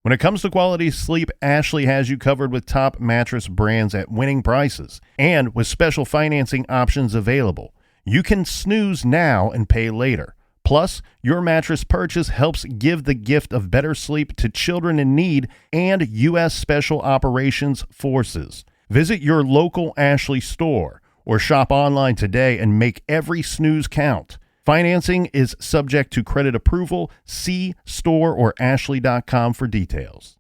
When it comes to quality sleep, Ashley has you covered with top mattress brands at winning prices and with special financing options available. You can snooze now and pay later. Plus, your mattress purchase helps give the gift of better sleep to children in need and U.S. Special Operations Forces. Visit your local Ashley store or shop online today and make every snooze count. Financing is subject to credit approval. See store or ashley.com for details.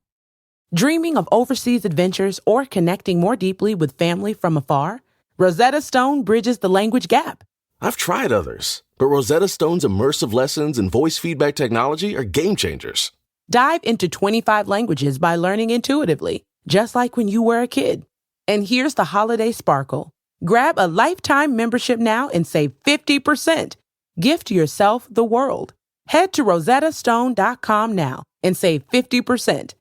Dreaming of overseas adventures or connecting more deeply with family from afar? Rosetta Stone bridges the language gap. I've tried others, but Rosetta Stone's immersive lessons and voice feedback technology are game changers. Dive into 25 languages by learning intuitively, just like when you were a kid. And here's the holiday sparkle. Grab a lifetime membership now and save 50%. Gift yourself the world. Head to rosettastone.com now and save 50%.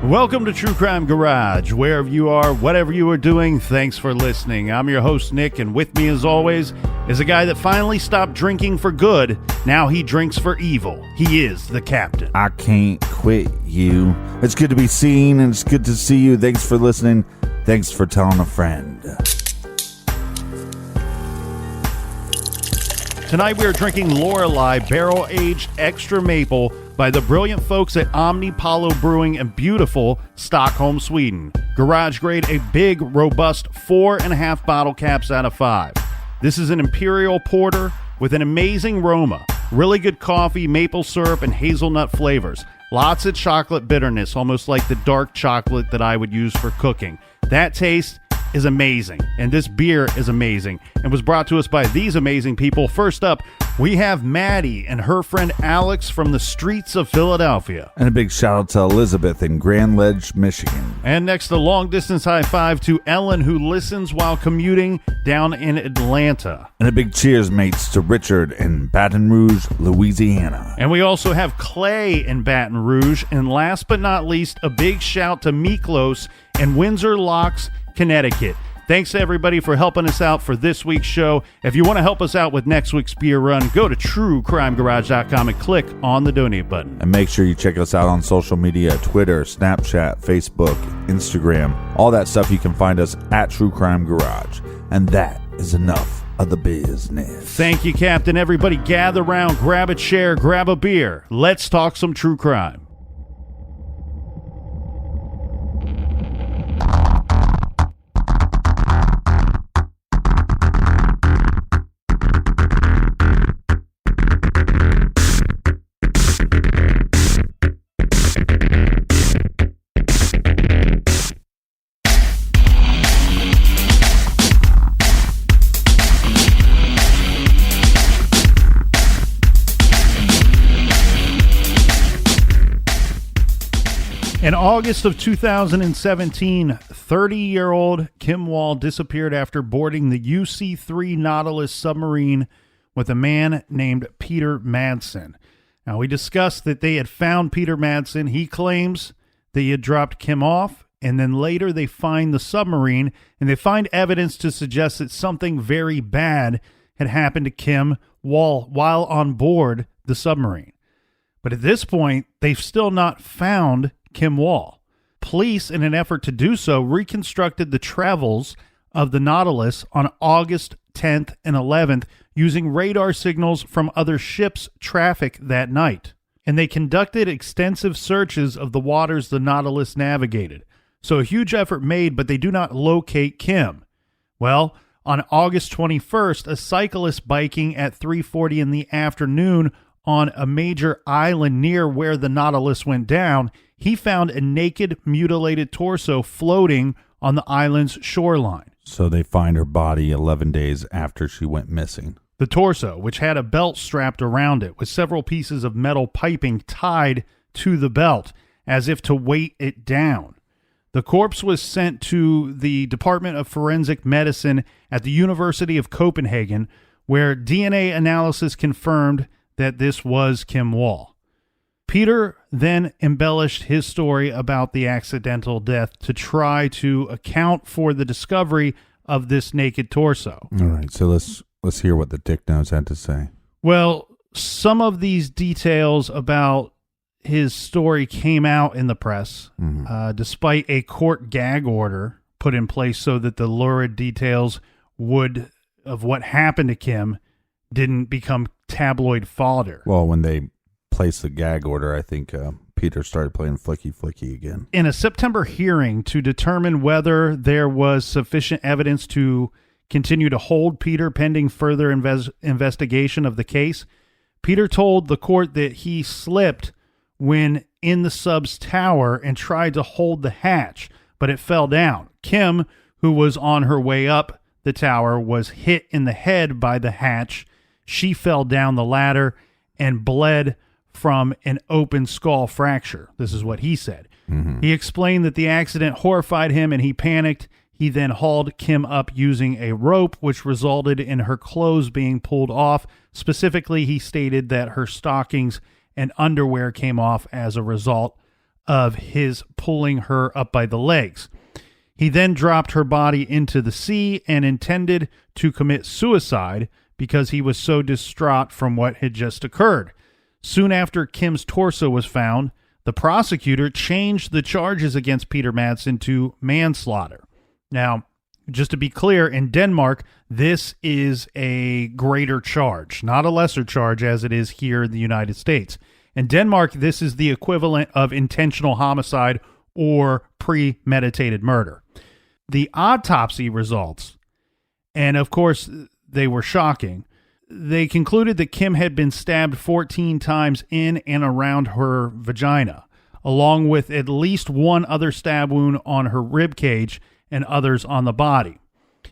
Welcome to True Crime Garage. Wherever you are, whatever you are doing, thanks for listening. I'm your host, Nick, and with me, as always, is a guy that finally stopped drinking for good. Now he drinks for evil. He is the captain. I can't quit you. It's good to be seen, and it's good to see you. Thanks for listening. Thanks for telling a friend. Tonight we are drinking Lorelei Barrel-Aged Extra Maple by the brilliant folks at Omnipollo Brewing in beautiful Stockholm, Sweden. Garage Grade, a big, robust 4.5 bottle caps out of 5. This is an imperial porter with an amazing aroma, really good coffee, maple syrup, and hazelnut flavors. Lots of chocolate bitterness, almost like the dark chocolate that I would use for cooking. That taste is amazing, and this beer is amazing, and was brought to us by these amazing people. First up, we have Maddie and her friend Alex from the streets of Philadelphia. And a big shout out to Elizabeth in Grand Ledge, Michigan. And next, a long distance high five to Ellen, who listens while commuting down in Atlanta. And a big cheers, mates, to Richard in Baton Rouge, Louisiana. And we also have Clay in Baton Rouge. And last but not least, a big shout to Miklos in Windsor Locks, Connecticut. Thanks to everybody for helping us out for this week's show. If you want to help us out with next week's beer run, go to truecrimegarage.com and click on the donate button. And make sure you check us out on social media, Twitter, Snapchat, Facebook, Instagram, all that stuff. You can find us at True Crime Garage. And that is enough of the business. Thank you, Captain. Everybody gather around, grab a chair, grab a beer. Let's talk some true crime. In August of 2017, 30-year-old Kim Wall disappeared after boarding the UC-3 Nautilus submarine with a man named Peter Madsen. Now, we discussed that they had found Peter Madsen. He claims that he had dropped Kim off, and then later they find the submarine, and they find evidence to suggest that something very bad had happened to Kim Wall while on board the submarine. But at this point, they've still not found Kim Wall. Police, in an effort to do so, reconstructed the travels of the Nautilus on August 10th and 11th using radar signals from other ships' traffic that night. And they conducted extensive searches of the waters the Nautilus navigated. So a huge effort made, but they do not locate Kim. Well, on August 21st, a cyclist biking at 3:40 in the afternoon on a major island near where the Nautilus went down, he found a naked, mutilated torso floating on the island's shoreline. So they find her body 11 days after she went missing. The torso, which had a belt strapped around it with several pieces of metal piping tied to the belt as if to weight it down. The corpse was sent to the Department of Forensic Medicine at the University of Copenhagen, where DNA analysis confirmed that this was Kim Wall. Peter then embellished his story about the accidental death to try to account for the discovery of this naked torso. All right, so let's hear what the Dick Nose had to say. Well, some of these details about his story came out in the press, despite a court gag order put in place so that the lurid details of what happened to Kim didn't become tabloid fodder. Well, when they placed the gag order, I think Peter started playing flicky again. In a September hearing to determine whether there was sufficient evidence to continue to hold Peter pending further investigation of the case, Peter told the court that he slipped when in the sub's tower and tried to hold the hatch, but it fell down. Kim, who was on her way up the tower, was hit in the head by the hatch. She fell down the ladder and bled from an open skull fracture. This is what he said. He explained that the accident horrified him and he panicked. He then hauled Kim up using a rope, which resulted in her clothes being pulled off. Specifically, he stated that her stockings and underwear came off as a result of his pulling her up by the legs. He then dropped her body into the sea and intended to commit suicide because he was so distraught from what had just occurred. Soon after Kim's torso was found, the prosecutor changed the charges against Peter Madsen to manslaughter. Now, just to be clear, in Denmark, this is a greater charge, not a lesser charge as it is here in the United States. In Denmark, this is the equivalent of intentional homicide or premeditated murder. The autopsy results, and of course, they were shocking. They concluded that Kim had been stabbed 14 times in and around her vagina, along with at least one other stab wound on her rib cage and others on the body.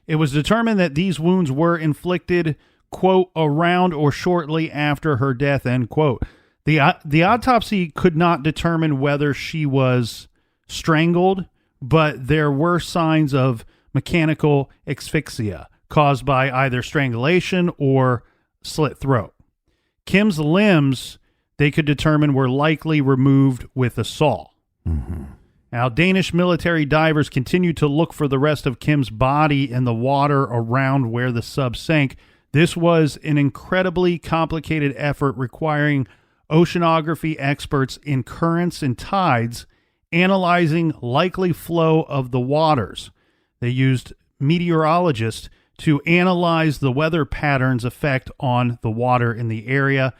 It was determined that these wounds were inflicted, quote, around or shortly after her death, end quote. The autopsy could not determine whether she was strangled, but there were signs of mechanical asphyxia caused by either strangulation or slit throat. Kim's limbs, they could determine, were likely removed with a saw. Now, Danish military divers continued to look for the rest of Kim's body in the water around where the sub sank. This was an incredibly complicated effort requiring oceanography experts in currents and tides analyzing likely flow of the waters. They used meteorologists to analyze the weather patterns' effect on the water in the area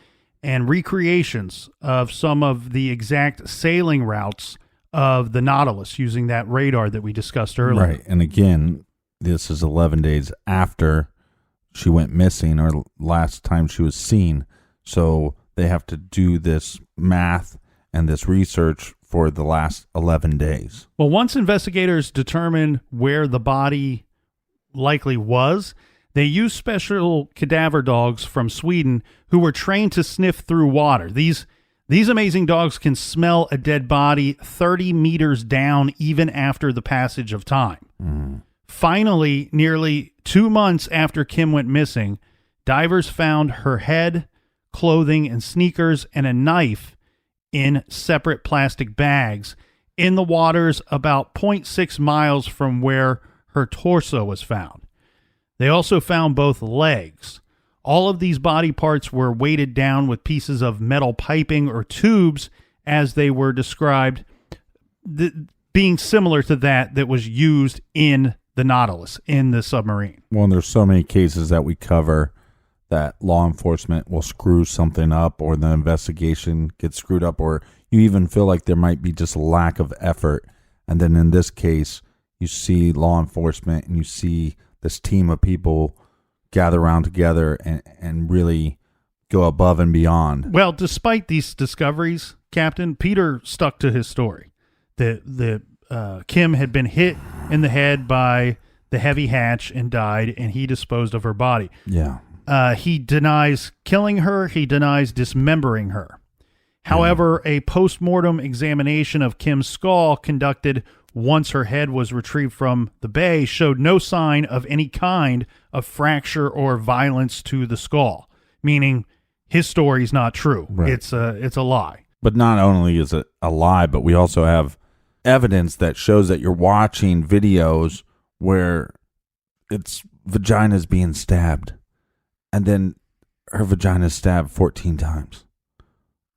and recreations of some of the exact sailing routes of the Nautilus using that radar that we discussed earlier. Right. And again, this is 11 days after she went missing or last time she was seen. So they have to do this math and this research for the last 11 days. Well, once investigators determined where the body likely was, they used special cadaver dogs from Sweden who were trained to sniff through water. These amazing dogs can smell a dead body 30 meters down even after the passage of time. Finally, nearly 2 months after Kim went missing, divers found her head, clothing, and sneakers, and a knife in separate plastic bags in the waters about 0.6 miles from where her torso was found. They also found both legs. All of these body parts were weighted down with pieces of metal piping or tubes as they were described, being similar to that was used in the Nautilus, in the submarine. Well, there's so many cases that we cover that law enforcement will screw something up or the investigation gets screwed up, or you even feel like there might be just a lack of effort. And then in this case, you see law enforcement and you see this team of people gather around together and really go above and beyond. Well, despite these discoveries, Captain, Peter stuck to his story. The Kim had been hit in the head by the heavy hatch and died, and he disposed of her body. Yeah. He denies killing her. He denies dismembering her. However, a post-mortem examination of Kim's skull conducted once her head was retrieved from the bay showed no sign of any kind of fracture or violence to the skull, meaning his story is not true. Right. It's a lie. But not only is it a lie, but we also have evidence that shows that you're watching videos where its vagina is being stabbed, and then her vagina is stabbed 14 times.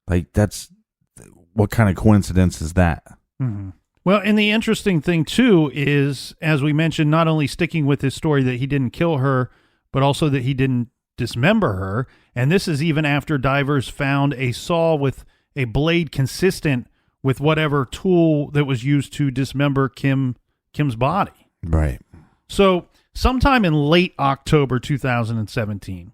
Like, that's what kind of coincidence is that? Mm-hmm. Well, and the interesting thing, too, is, as we mentioned, not only sticking with his story that he didn't kill her, but also that he didn't dismember her. And this is even after divers found a saw with a blade consistent with whatever tool that was used to dismember Kim's body. Right. So sometime in late October 2017,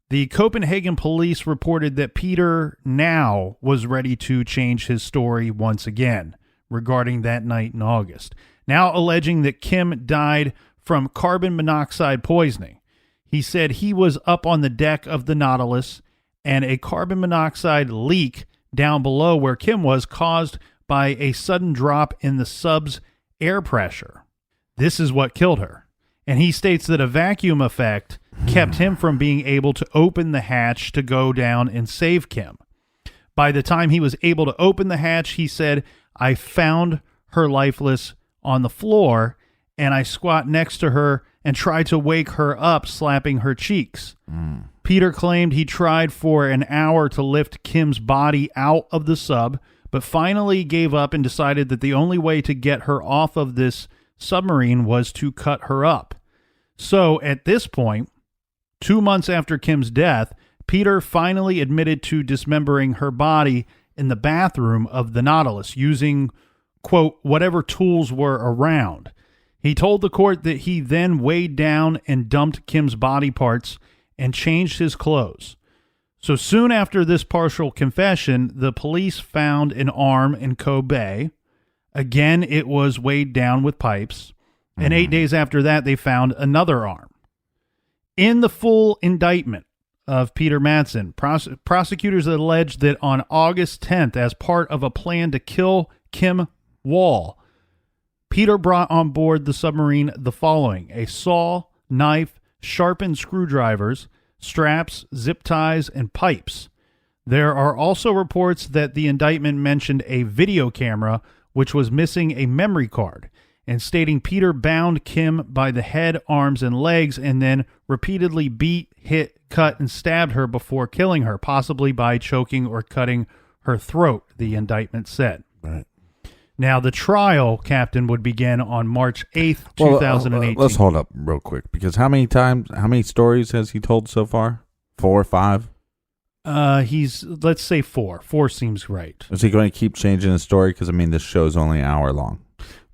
the Copenhagen police reported that Peter now was ready to change his story once again regarding that night in August, now alleging that Kim died from carbon monoxide poisoning. He said he was up on the deck of the Nautilus and a carbon monoxide leak down below where Kim was caused by a sudden drop in the sub's air pressure. This is what killed her. And he states that a vacuum effect kept him from being able to open the hatch to go down and save Kim. By the time he was able to open the hatch, he said, I found her lifeless on the floor, and I squat next to her and tried to wake her up, slapping her cheeks. Peter claimed he tried for an hour to lift Kim's body out of the sub, but finally gave up and decided that the only way to get her off of this submarine was to cut her up. So at this point, 2 months after Kim's death, Peter finally admitted to dismembering her body in the bathroom of the Nautilus using, quote, whatever tools were around. He told the court that he then weighed down and dumped Kim's body parts and changed his clothes. So soon after this partial confession, the police found an arm in Cove Bay. Again, it was weighed down with pipes. And 8 days after that, they found another arm. In the full indictment of Peter Madsen, prosecutors alleged that on August 10th, as part of a plan to kill Kim Wall, Peter brought on board the submarine the following: a saw, knife, sharpened screwdrivers, straps, zip ties, and pipes. There are also reports that the indictment mentioned a video camera, which was missing a memory card, and stating Peter bound Kim by the head, arms, and legs, and then repeatedly beat, hit, cut, and stabbed her before killing her, possibly by choking or cutting her throat, the indictment said. Right. Now, the trial, Captain, would begin on March 8th, 2018. Let's hold up real quick, because how many stories has he told so far? 4 or 5? Let's say 4. 4 seems right. Is he going to keep changing his story? Because, I mean, this show's only an hour long.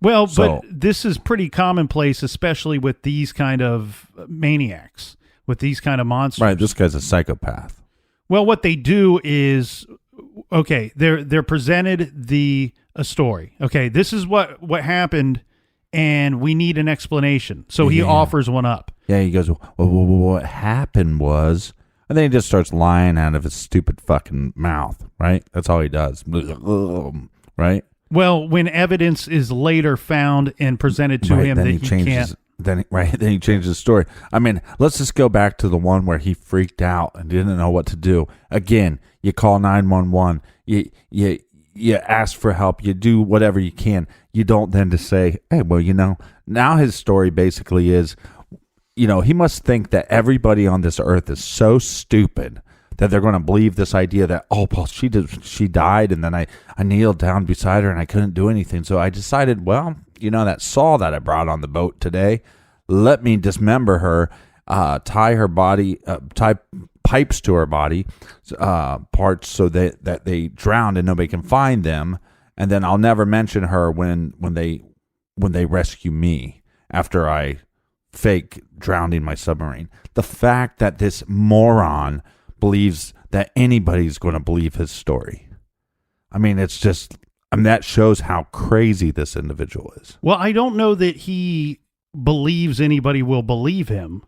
Well, but this is pretty commonplace, especially with these kind of maniacs, with these kind of monsters. Right, this guy's a psychopath. Well, what they do is, okay, they're presented a story. Okay, this is what happened, and we need an explanation. So he offers one up. Yeah, he goes, well, what happened was, and then he just starts lying out of his stupid fucking mouth, right? That's all he does, right? Well, when evidence is later found and presented to him that he can't. Then he changes the story. I mean, let's just go back to the one where he freaked out and didn't know what to do. Again, you call 911. You ask for help. You do whatever you can. You don't then to say, hey, well, now his story basically is, he must think that everybody on this earth is so stupid that they're going to believe this idea that, oh, well, she died, and then I kneeled down beside her and I couldn't do anything. So I decided, well, that saw that I brought on the boat today, let me dismember her, tie her body, tie pipes to her body, parts so that they drowned and nobody can find them, and then I'll never mention her when they rescue me after I fake drowning my submarine. The fact that this moron believes that anybody's going to believe his story. I mean, it's just I mean, that shows how crazy this individual is. Well, I don't know that he believes anybody will believe him.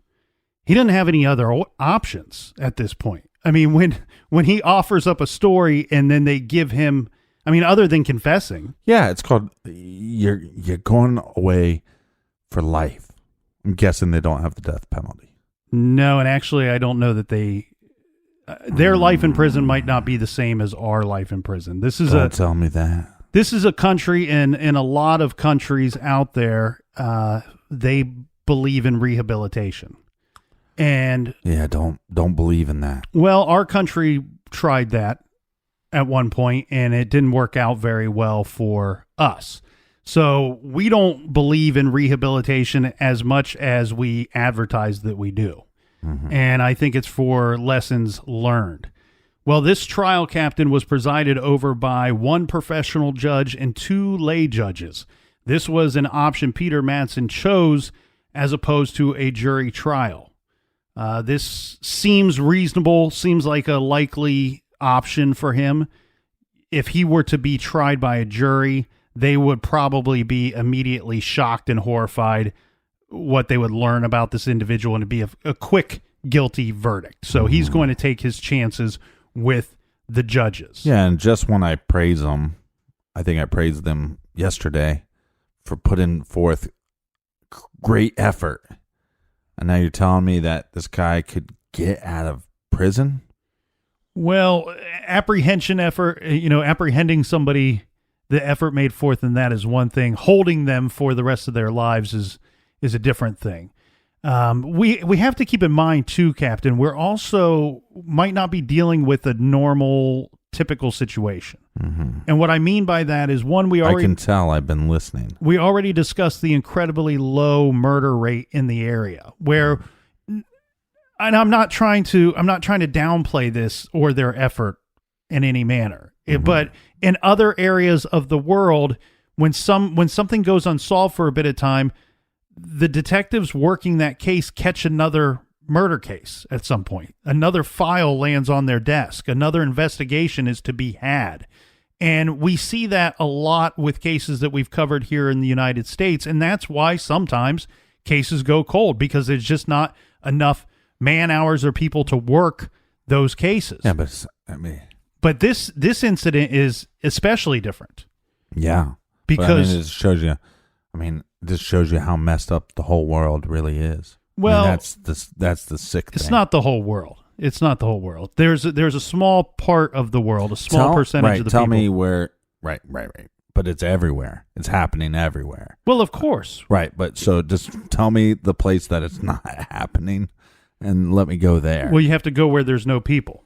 He doesn't have any other options at this point. I mean, when he offers up a story and then they give him, I mean, other than confessing. Yeah, it's called you're going away for life. I'm guessing they don't have the death penalty. No, and actually, I don't know that their life in prison might not be the same as our life in prison. Don't tell me that. This is a country, and in a lot of countries out there, they believe in rehabilitation. And yeah, don't believe in that. Well, our country tried that at one point, and it didn't work out very well for us. So we don't believe in rehabilitation as much as we advertise that we do. Mm-hmm. And I think it's for lessons learned. Well, this trial, Captain, was presided over by one professional judge and 2 lay judges. This was an option Peter Madsen chose as opposed to a jury trial. This seems reasonable, seems like a likely option for him. If he were to be tried by a jury, they would probably be immediately shocked and horrified what they would learn about this individual, and it'd be a quick guilty verdict. So he's going to take his chances with the judges. Yeah, and just when I praise them, I think I praised them yesterday for putting forth great effort. And now you're telling me that this guy could get out of prison? Well, apprehending somebody, the effort made forth in that is one thing. Holding them for the rest of their lives is a different thing. We have to keep in mind too, Captain, we're also might not be dealing with a normal, typical situation. Mm-hmm. And what I mean by that is, one, I can tell I've been listening. We already discussed the incredibly low murder rate in the area where, and I'm not trying to downplay this or their effort in any manner, but in other areas of the world, when something goes unsolved for a bit of time, the detectives working that case catch another murder case at some point. Another file lands on their desk. Another investigation is to be had. And we see that a lot with cases that we've covered here in the United States. And that's why sometimes cases go cold, because there's just not enough man hours or people to work those cases. Yeah, but this incident is especially different. Yeah. Because it shows you, this shows you how messed up the whole world really is. Well, that's the sick thing. It's not the whole world. It's not the whole world. There's a small part of the world, a small percentage of the people. Tell me where. Right. But it's everywhere. It's happening everywhere. Well, of course. Right. But so just tell me the place that it's not happening, and let me go there. Well, you have to go where there's no people.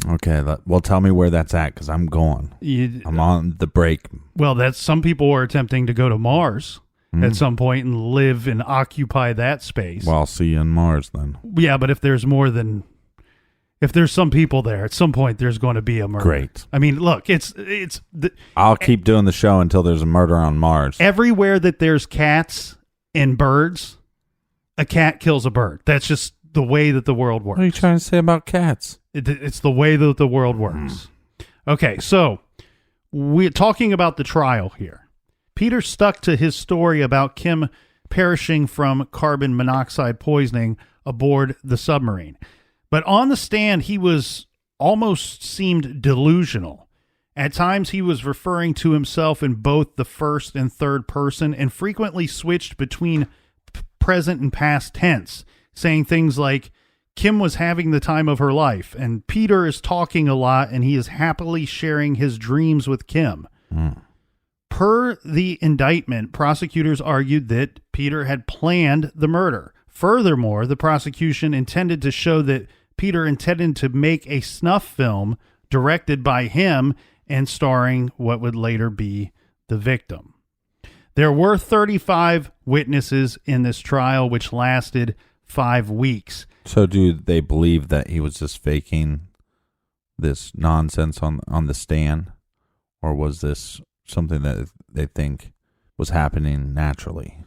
Okay. Well, tell me where that's at, because I'm going. I'm on the break. Well, some people are attempting to go to Mars at some point and live and occupy that space. Well, I'll see you on Mars then. Yeah, but if there's some people there, at some point there's going to be a murder. Great. I mean, look, I'll keep doing the show until there's a murder on Mars. Everywhere that there's cats and birds, a cat kills a bird. That's just the way that the world works. What are you trying to say about cats? It's the way that the world works. Okay, so we're talking about the trial here. Peter stuck to his story about Kim perishing from carbon monoxide poisoning aboard the submarine. But on the stand, he almost seemed delusional. At times, he was referring to himself in both the first and third person, and frequently switched between present and past tense, saying things like, Kim was having the time of her life, and Peter is talking a lot, and he is happily sharing his dreams with Kim. Per the indictment, prosecutors argued that Peter had planned the murder. Furthermore, the prosecution intended to show that Peter intended to make a snuff film directed by him and starring what would later be the victim. There were 35 witnesses in this trial, which lasted 5 weeks. So do they believe that he was just faking this nonsense on the stand? Or was this something that they think was happening naturally?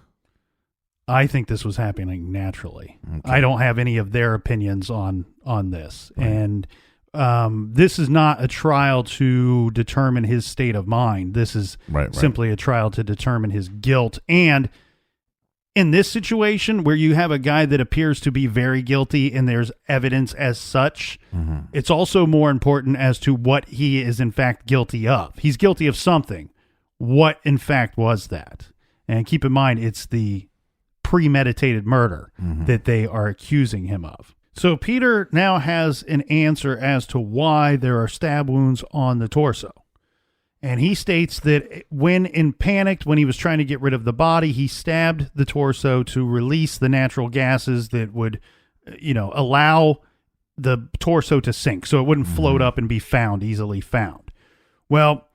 I think this was happening naturally. Okay. I don't have any of their opinions on this. Right. And This is not a trial to determine his state of mind. This is simply a trial to determine his guilt. And in this situation where you have a guy that appears to be very guilty and there's evidence as such, it's also more important as to what he is in fact guilty of. He's guilty of something. What in fact was that? And keep in mind, it's the premeditated murder that they are accusing him of. So Peter now has an answer as to why there are stab wounds on the torso. And he states that when panicked, when he was trying to get rid of the body, he stabbed the torso to release the natural gases that would, allow the torso to sink so it wouldn't float up and be easily found. Well,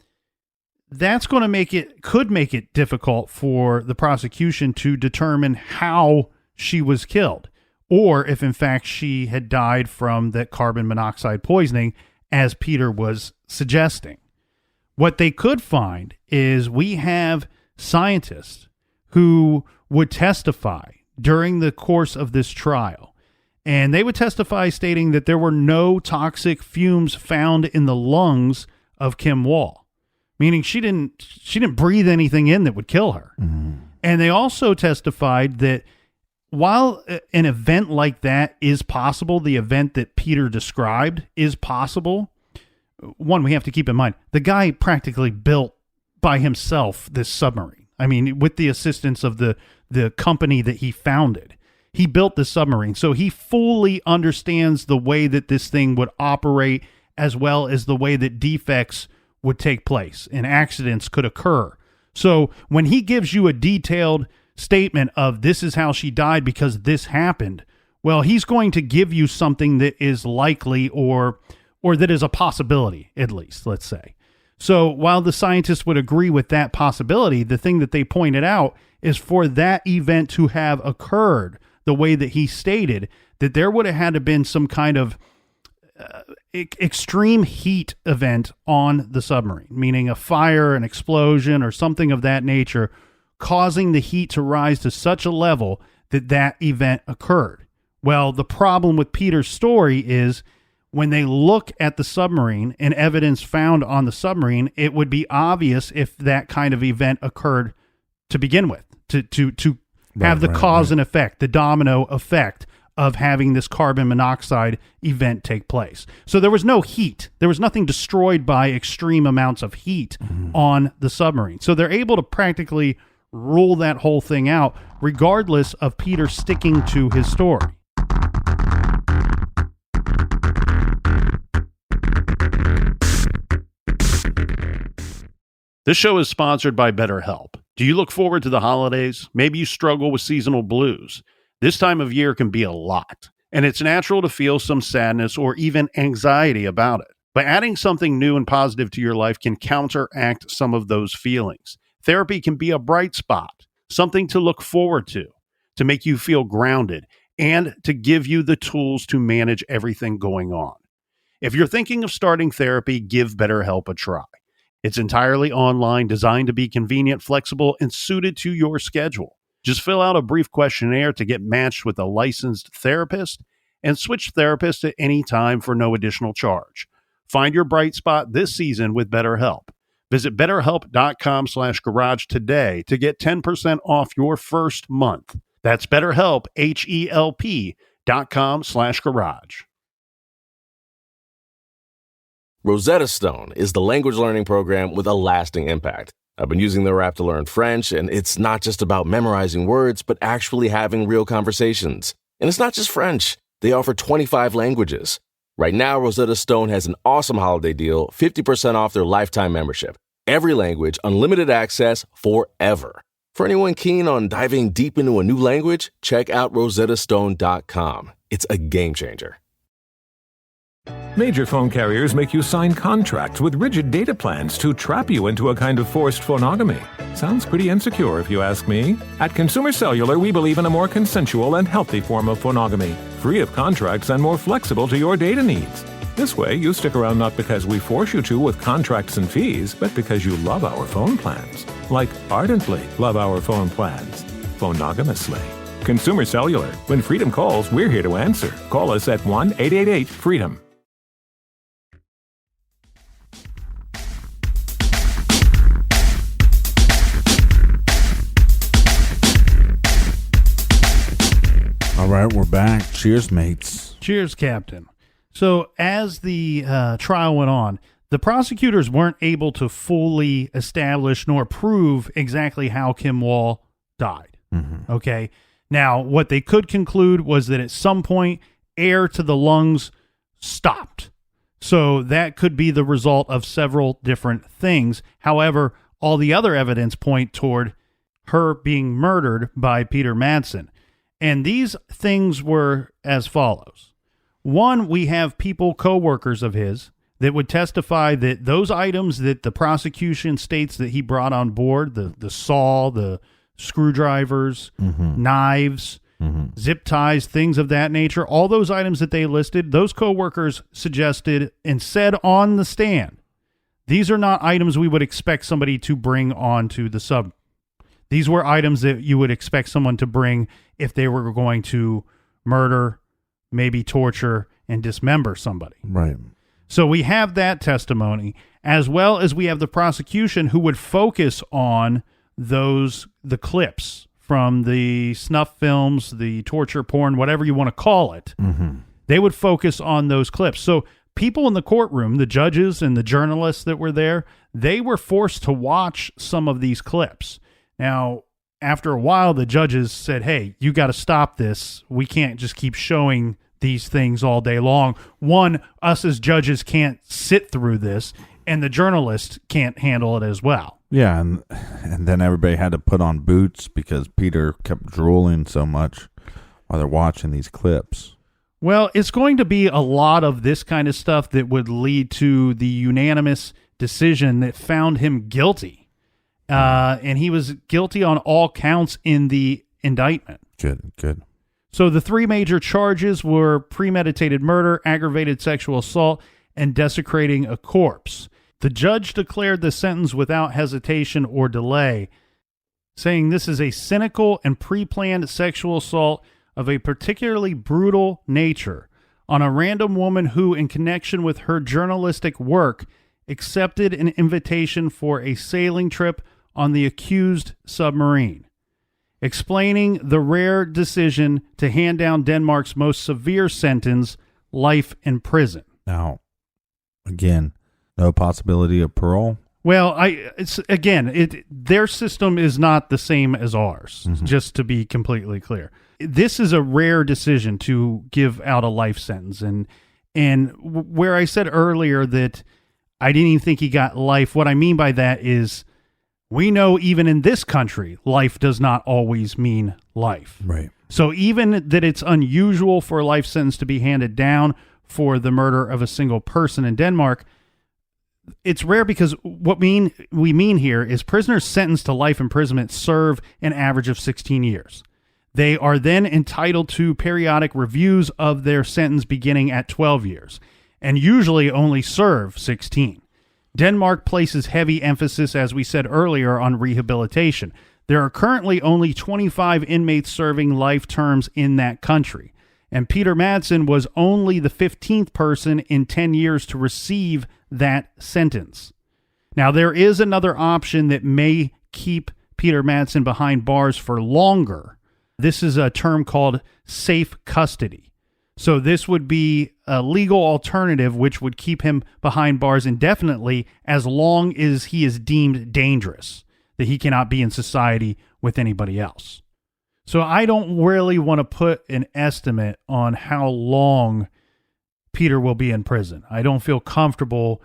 that's going to could make it difficult for the prosecution to determine how she was killed, or if in fact she had died from that carbon monoxide poisoning, as Peter was suggesting. What they could find is we have scientists who would testify during the course of this trial, and they would testify stating that there were no toxic fumes found in the lungs of Kim Wall, meaning she didn't breathe anything in that would kill her. And they also testified that while an event like that is possible, the event that Peter described is possible, one, we have to keep in mind, the guy practically built by himself this submarine. I mean, with the assistance of the company that he founded, he built the submarine. So he fully understands the way that this thing would operate, as well as the way that defects would take place and accidents could occur. So when he gives you a detailed statement of this is how she died because this happened, well, he's going to give you something that is likely or that is a possibility, at least, let's say. So while the scientists would agree with that possibility, the thing that they pointed out is for that event to have occurred the way that he stated, that there would have had to been some kind of extreme heat event on the submarine, meaning a fire, an explosion, or something of that nature, causing the heat to rise to such a level that that event occurred. Well, the problem with Peter's story is when they look at the submarine and evidence found on the submarine, it would be obvious if that kind of event occurred to begin with, to have the cause and effect, the domino effect of having this carbon monoxide event take place. So there was no heat. There was nothing destroyed by extreme amounts of heat on the submarine. So they're able to practically rule that whole thing out, regardless of Peter sticking to his story. This show is sponsored by BetterHelp. Do you look forward to the holidays? Maybe you struggle with seasonal blues. This time of year can be a lot, and it's natural to feel some sadness or even anxiety about it. But adding something new and positive to your life can counteract some of those feelings. Therapy can be a bright spot, something to look forward to make you feel grounded, and to give you the tools to manage everything going on. If you're thinking of starting therapy, give BetterHelp a try. It's entirely online, designed to be convenient, flexible, and suited to your schedule. Just fill out a brief questionnaire to get matched with a licensed therapist and switch therapists at any time for no additional charge. Find your bright spot this season with BetterHelp. Visit BetterHelp.com/garage today to get 10% off your first month. That's BetterHelp, HELP.com/garage. Rosetta Stone is the language learning program with a lasting impact. I've been using their app to learn French, and it's not just about memorizing words, but actually having real conversations. And it's not just French. They offer 25 languages. Right now, Rosetta Stone has an awesome holiday deal, 50% off their lifetime membership. Every language, unlimited access forever. For anyone keen on diving deep into a new language, check out rosettastone.com. It's a game changer. Major phone carriers make you sign contracts with rigid data plans to trap you into a kind of forced phonogamy. Sounds pretty insecure if you ask me. At Consumer Cellular, we believe in a more consensual and healthy form of phonogamy, free of contracts and more flexible to your data needs. This way, you stick around not because we force you to with contracts and fees, but because you love our phone plans. Like ardently love our phone plans. Phonogamously. Consumer Cellular. When freedom calls, we're here to answer. Call us at 1-888-FREEDOM. right, we're back. Cheers, mates. Cheers, Captain. So as the trial went on, the prosecutors weren't able to fully establish nor prove exactly how Kim Wall died. Mm-hmm. Okay. Now, what they could conclude was that at some point, air to the lungs stopped. So that could be the result of several different things. However, all the other evidence point toward her being murdered by Peter Madsen. And these things were as follows. One, we have people, co-workers of his, that would testify that those items that the prosecution states that he brought on board, the saw, the screwdrivers, knives, zip ties, things of that nature, all those items that they listed, those co-workers suggested and said on the stand, these are not items we would expect somebody to bring onto the sub. These were items that you would expect someone to bring if they were going to murder, maybe torture, and dismember somebody. Right. So we have that testimony, as well as we have the prosecution who would focus on the clips from the snuff films, the torture porn, whatever you want to call it. Mm-hmm. They would focus on those clips. So people in the courtroom, the judges and the journalists that were there, they were forced to watch some of these clips. Now, after a while, the judges said, hey, you got to stop this. We can't just keep showing these things all day long. One, us as judges can't sit through this, and the journalists can't handle it as well. Yeah, and then everybody had to put on boots because Peter kept drooling so much while they're watching these clips. Well, it's going to be a lot of this kind of stuff that would lead to the unanimous decision that found him guilty. And he was guilty on all counts in the indictment. Good. So the three major charges were premeditated murder, aggravated sexual assault, and desecrating a corpse. The judge declared the sentence without hesitation or delay, saying this is a cynical and pre-planned sexual assault of a particularly brutal nature on a random woman who, in connection with her journalistic work, accepted an invitation for a sailing trip on the accused submarine, explaining the rare decision to hand down Denmark's most severe sentence, life in prison. Now, again, no possibility of parole? Well, their system is not the same as ours, just to be completely clear. This is a rare decision to give out a life sentence. And where I said earlier that I didn't even think he got life, what I mean by that is we know even in this country, life does not always mean life. Right. So even that it's unusual for a life sentence to be handed down for the murder of a single person in Denmark, it's rare because what we mean here is prisoners sentenced to life imprisonment serve an average of 16 years. They are then entitled to periodic reviews of their sentence beginning at 12 years, and usually only serve 16. Denmark places heavy emphasis, as we said earlier, on rehabilitation. There are currently only 25 inmates serving life terms in that country, and Peter Madsen was only the 15th person in 10 years to receive that sentence. Now, there is another option that may keep Peter Madsen behind bars for longer. This is a term called safe custody. So this would be a legal alternative which would keep him behind bars indefinitely as long as he is deemed dangerous, that he cannot be in society with anybody else. So I don't really want to put an estimate on how long Peter will be in prison. I don't feel comfortable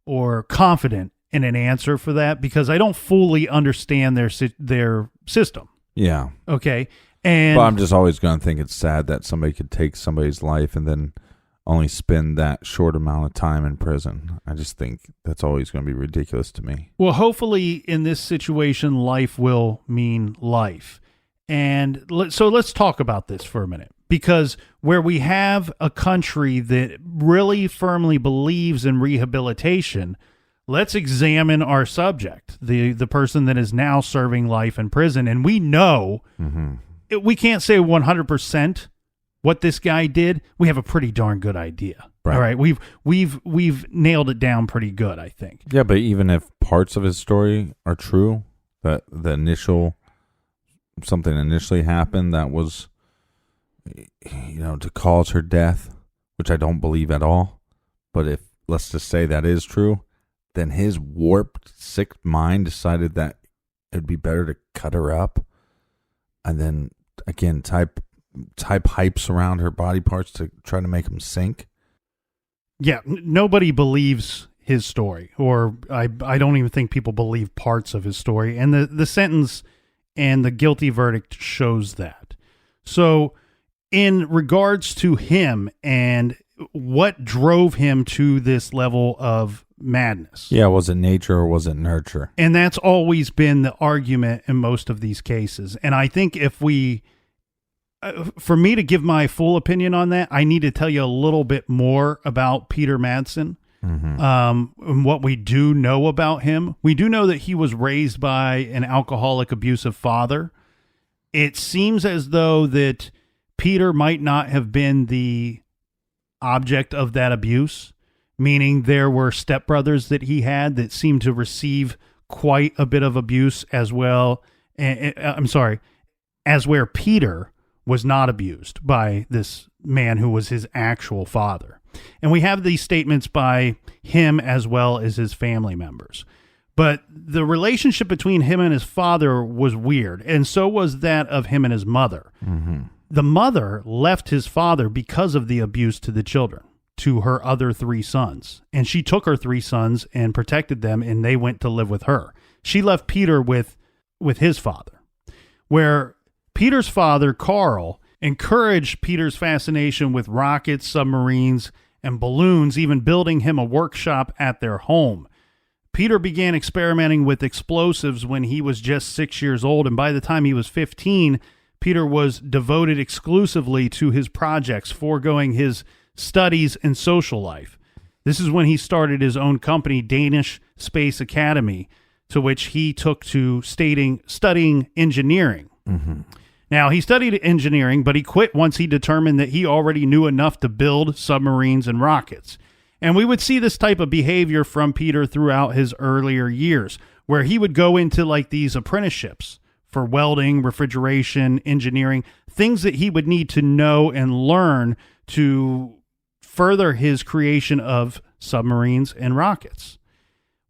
or confident in an answer for that because I don't fully understand their system. Yeah. Okay. And but I'm just always going to think it's sad that somebody could take somebody's life and then only spend that short amount of time in prison. I just think that's always going to be ridiculous to me. Well, hopefully in this situation, life will mean life. And so let's talk about this for a minute, because where we have a country that really firmly believes in rehabilitation, let's examine our subject, the person that is now serving life in prison. And we know we can't say 100% what this guy did. We have a pretty darn good idea. Right. All right. We've nailed it down pretty good, I think. Yeah, but even if parts of his story are true, that something initially happened that was to cause her death, which I don't believe at all. But if, let's just say that is true, then his warped, sick mind decided that it would be better to cut her up and then, again, type hypes around her body parts to try to make them sink. Yeah, nobody believes his story, or I don't even think people believe parts of his story. And the sentence and the guilty verdict shows that. So in regards to him and what drove him to this level of madness. Yeah, was it nature or was it nurture? And that's always been the argument in most of these cases. And I think if for me to give my full opinion on that, I need to tell you a little bit more about Peter Madsen. And what we do know about him. We do know that he was raised by an alcoholic, abusive father. It seems as though that Peter might not have been the object of that abuse, meaning there were stepbrothers that he had that seemed to receive quite a bit of abuse as well. As where Peter was not abused by this man who was his actual father. And we have these statements by him as well as his family members. But the relationship between him and his father was weird, and so was that of him and his mother. Mm-hmm. The mother left his father because of the abuse to the children, to her other 3 sons. And she took her 3 sons and protected them, and they went to live with her. She left Peter with his father, where Peter's father, Carl, encouraged Peter's fascination with rockets, submarines, and balloons, even building him a workshop at their home. Peter began experimenting with explosives when he was just 6 years old, and by the time he was 15, Peter was devoted exclusively to his projects, foregoing his studies and social life. This is when he started his own company, Danish Space Academy, to which he took to studying engineering. Mm-hmm. Now, he studied engineering, but he quit once he determined that he already knew enough to build submarines and rockets. And we would see this type of behavior from Peter throughout his earlier years, where he would go into like these apprenticeships for welding, refrigeration, engineering, things that he would need to know and learn to further his creation of submarines and rockets.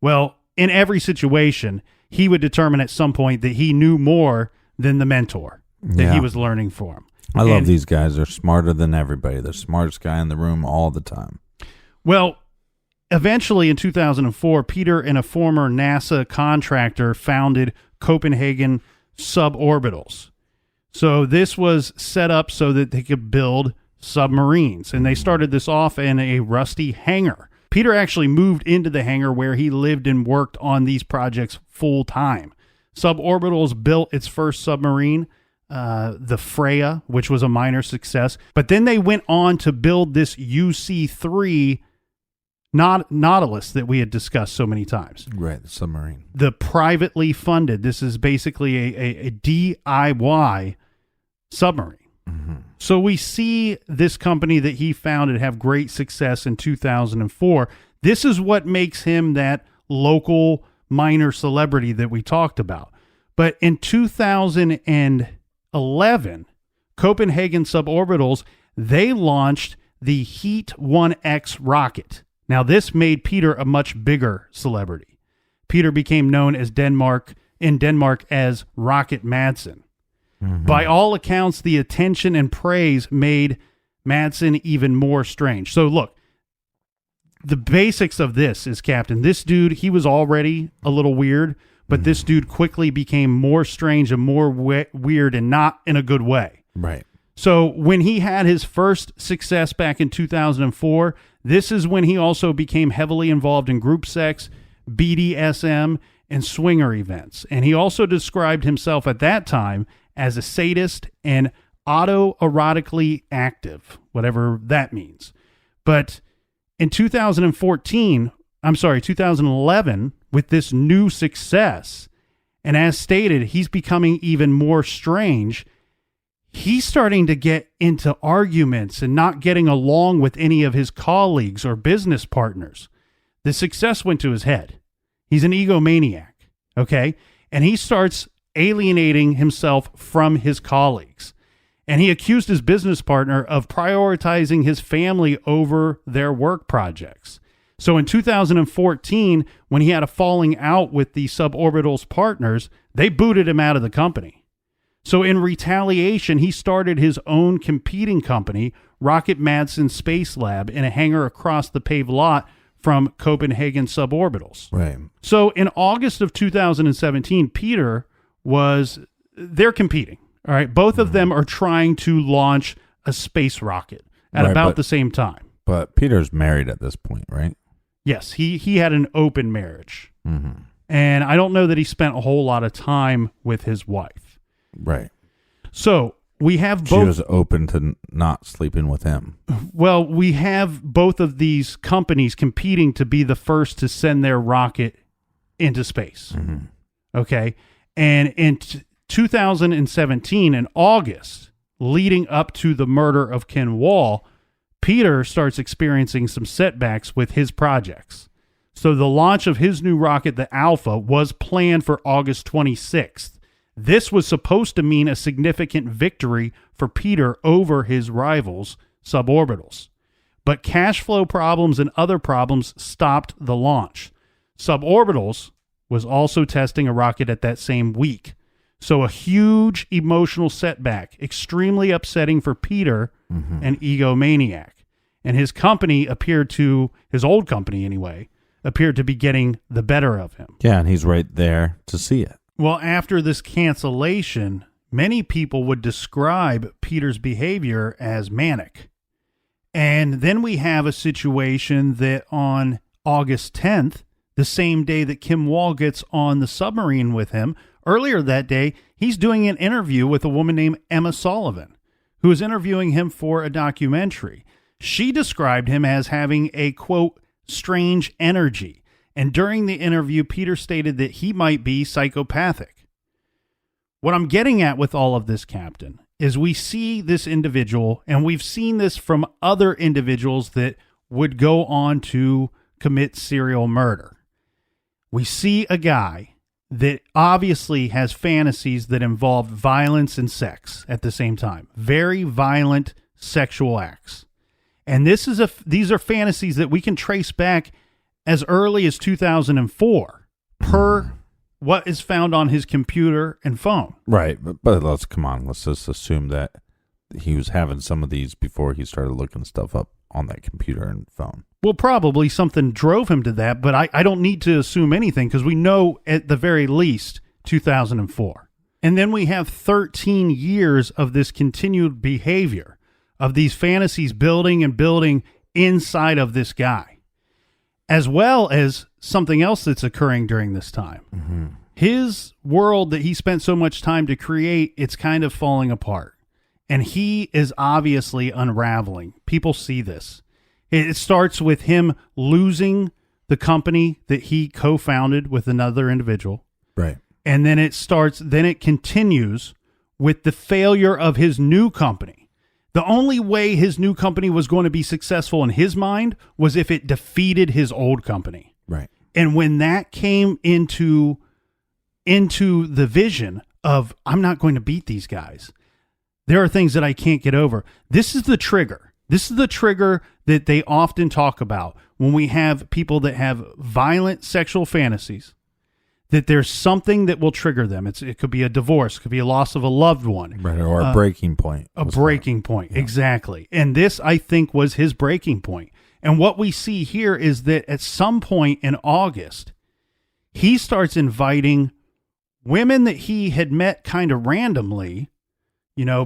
Well, in every situation, he would determine at some point that he knew more than the mentor that he was learning from. I love these guys. They're smarter than everybody. They're the smartest guy in the room all the time. Well, eventually in 2004, Peter and a former NASA contractor founded Copenhagen Suborbitals. So this was set up so that they could build submarines, and they started this off in a rusty hangar. Peter actually moved into the hangar where he lived and worked on these projects full time. Suborbitals built its first submarine, the Freya, which was a minor success. But then they went on to build this UC-3 Nautilus that we had discussed so many times. Right, the submarine. The privately funded, this is basically a DIY submarine. Mm-hmm. So we see this company that he founded have great success in 2004. This is what makes him that local minor celebrity that we talked about. But in 2011, Copenhagen Suborbitals, they launched the Heat 1X rocket. Now, this made Peter a much bigger celebrity. Peter became known as in Denmark as Rocket Madsen. Mm-hmm. By all accounts, the attention and praise made Madsen even more strange. So look, the basics of this is, Captain, this dude, he was already a little weird, but this dude quickly became more strange and more weird, and not in a good way. Right. So when he had his first success back in 2004, this is when he also became heavily involved in group sex, BDSM, and swinger events. And he also described himself at that time as a sadist and autoerotically active, whatever that means. But in 2011, with this new success, and as stated, he's becoming even more strange. He's starting to get into arguments and not getting along with any of his colleagues or business partners. The success went to his head. He's an egomaniac, okay? And he starts alienating himself from his colleagues. And he accused his business partner of prioritizing his family over their work projects. So in 2014, when he had a falling out with the Suborbital's partners, they booted him out of the company. So in retaliation, he started his own competing company, Rocket Madsen Space Lab, in a hangar across the paved lot from Copenhagen Suborbitals. Right. So in August of 2017, they're competing. All right. Both of them are trying to launch a space rocket at about the same time. But Peter's married at this point, right? Yes. He had an open marriage. Mm-hmm. And I don't know that he spent a whole lot of time with his wife. Right. So we have both. She was open to not sleeping with him. Well, we have both of these companies competing to be the first to send their rocket into space. Mm-hmm. Okay. And in 2017, in August, leading up to the murder of Ken Wall, Peter starts experiencing some setbacks with his projects. So the launch of his new rocket, the Alpha, was planned for August 26th. This was supposed to mean a significant victory for Peter over his rivals, Suborbitals. But cash flow problems and other problems stopped the launch. Suborbitals was also testing a rocket at that same week. So a huge emotional setback, extremely upsetting for Peter, an egomaniac. And his company his old company anyway, appeared to be getting the better of him. Yeah, and he's right there to see it. Well, after this cancellation, many people would describe Peter's behavior as manic. And then we have a situation that on August 10th, the same day that Kim Wall gets on the submarine with him, earlier that day, he's doing an interview with a woman named Emma Sullivan, who is interviewing him for a documentary. She described him as having a, quote, strange energy. And during the interview, Peter stated that he might be psychopathic. What I'm getting at with all of this, Captain, is we see this individual, and we've seen this from other individuals that would go on to commit serial murder. We see a guy that obviously has fantasies that involve violence and sex at the same time. Very violent sexual acts. And these are fantasies that we can trace back as early as 2004 per what is found on his computer and phone. Right. But let's just assume that he was having some of these before he started looking stuff up on that computer and phone. Well, probably something drove him to that, but I don't need to assume anything because we know at the very least 2004. And then we have 13 years of this continued behavior of these fantasies building and building inside of this guy, as well as something else that's occurring during this time. Mm-hmm. His world that he spent so much time to create, it's kind of falling apart. And he is obviously unraveling. People see this. It starts with him losing the company that he co-founded with another individual. Right. And then it continues with the failure of his new company. The only way his new company was going to be successful in his mind was if it defeated his old company. Right. And when that came into the vision of, I'm not going to beat these guys, there are things that I can't get over. This is the trigger. This is the trigger that they often talk about when we have people that have violent sexual fantasies, that there's something that will trigger them. It could be a divorce, it could be a loss of a loved one. Right, or a breaking point. A breaking point, yeah. Exactly. And this, I think, was his breaking point. And what we see here is that at some point in August, he starts inviting women that he had met kind of randomly,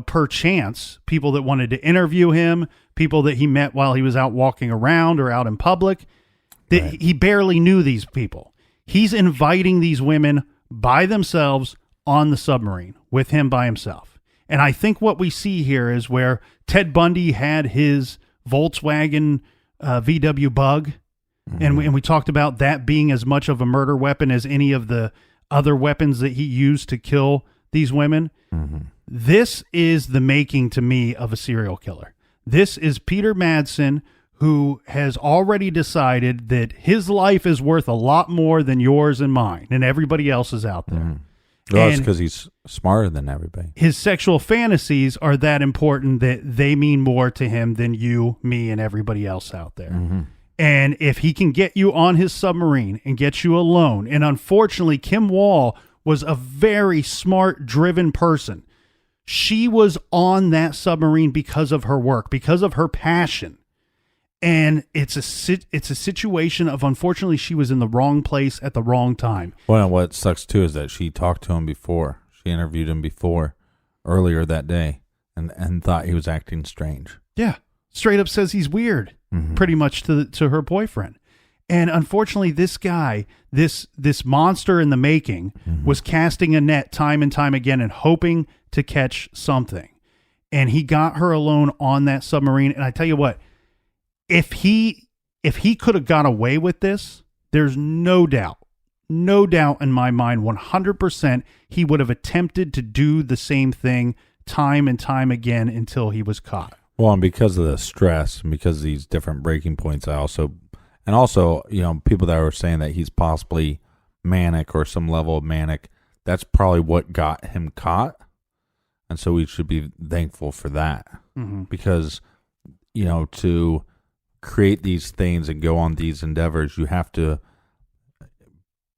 per chance, people that wanted to interview him, people that he met while he was out walking around or out in public, that right. He barely knew these people. He's inviting these women by themselves on the submarine with him by himself. And I think what we see here is where Ted Bundy had his Volkswagen VW Bug, mm-hmm. and we talked about that being as much of a murder weapon as any of the other weapons that he used to kill these women. Mm-hmm. This is the making to me of a serial killer. This is Peter Madsen, who has already decided that his life is worth a lot more than yours and mine and everybody else's out there. Mm-hmm. Well, that's because he's smarter than everybody. His sexual fantasies are that important that they mean more to him than you, me, and everybody else out there. Mm-hmm. And if he can get you on his submarine and get you alone, and unfortunately, Kim Wall was a very smart, driven person. She was on that submarine because of her work, because of her passion. And it's a situation of, unfortunately, she was in the wrong place at the wrong time. Well, and what sucks too is that she talked to him before. She interviewed him before, earlier that day, and thought he was acting strange. Yeah, straight up says he's weird, pretty much to her boyfriend. And unfortunately, this guy, this monster in the making, was casting a net time and time again and hoping to catch something. And he got her alone on that submarine. And I tell you what, if he could have got away with this, there's no doubt in my mind, 100%, he would have attempted to do the same thing time and time again until he was caught. Well, and because of the stress and because of these different breaking points, also, you know, people that were saying that he's possibly manic or some level of manic, that's probably what got him caught. And so we should be thankful for that. Because, you know, to create these things and go on these endeavors, you have to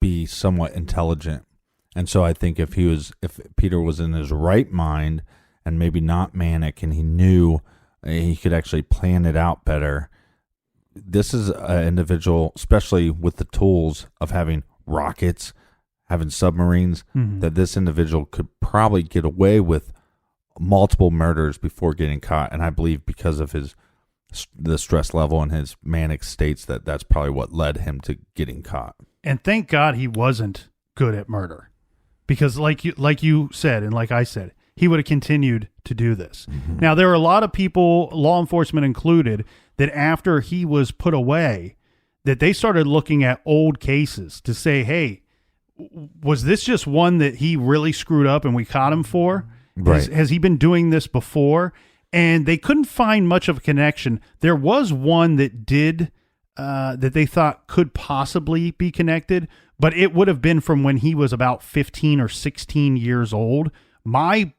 be somewhat intelligent. And so I think if Peter was in his right mind and maybe not manic, and he knew he could actually plan it out better, this is an individual, especially with the tools of having rockets, having submarines, that this individual could probably get away with multiple murders before getting caught. And I believe because of the stress level and his manic states, that's probably what led him to getting caught. And thank God he wasn't good at murder, because like you said, and like I said, he would have continued to do this. Now, there are a lot of people, law enforcement included, that after he was put away, that they started looking at old cases to say, hey, was this just one that he really screwed up and we caught him for? Right. Has he been doing this before? And they couldn't find much of a connection. There was one that did, that they thought could possibly be connected, but it would have been from when he was about 15 or 16 years old. My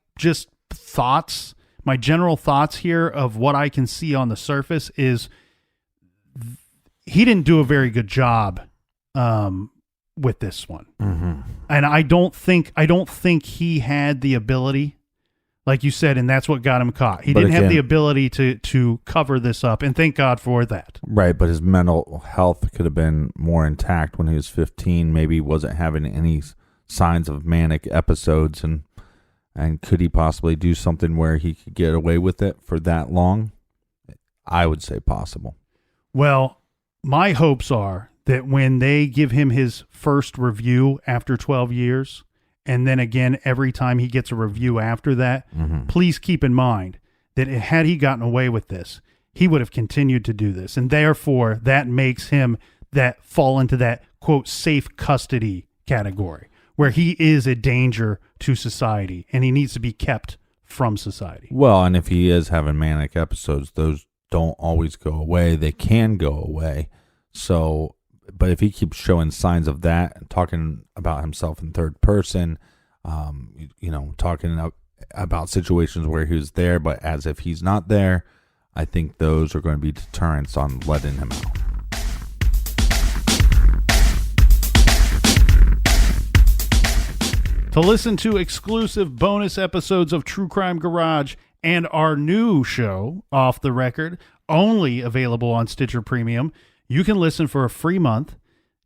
general thoughts here of what I can see on the surface is he didn't do a very good job with this one. And I don't think he had the ability, like you said, and that's what got him caught. He didn't have the ability to cover this up, and thank God for that. Right, but his mental health could have been more intact when he was 15. Maybe he wasn't having any signs of manic episodes, and could he possibly do something where he could get away with it for that long? I would say possible. Well, my hopes are that when they give him his first review after 12 years, and then again every time he gets a review after that, please keep in mind that had he gotten away with this, he would have continued to do this. And therefore, that makes him fall into that, quote, safe custody category, where he is a danger to society and he needs to be kept from society. Well, and if he is having manic episodes, those don't always go away. They can go away. So, but if he keeps showing signs of that and talking about himself in third person, talking about situations where he was there, but as if he's not there, I think those are going to be deterrents on letting him out. To listen to exclusive bonus episodes of True Crime Garage and our new show, Off the Record, only available on Stitcher Premium, you can listen for a free month.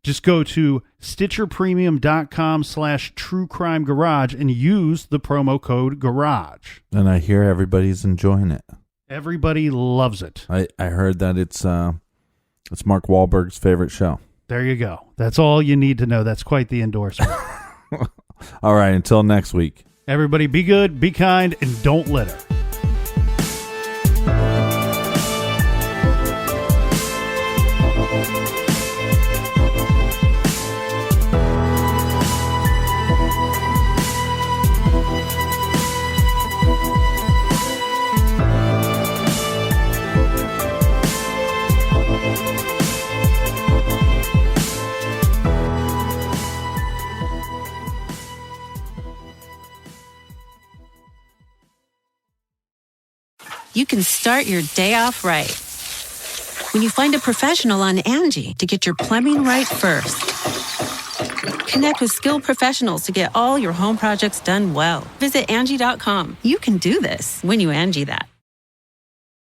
Just go to StitcherPremium.com/True Crime Garage and use the promo code GARAGE. And I hear everybody's enjoying it. Everybody loves it. I heard that it's Mark Wahlberg's favorite show. There you go. That's all you need to know. That's quite the endorsement. All right, until next week. Everybody be good, be kind, and don't litter. you can start your day off right. When you find a professional on Angie to get your plumbing right first. Connect with skilled professionals to get all your home projects done well. Visit Angie.com. You can do this when you Angie that.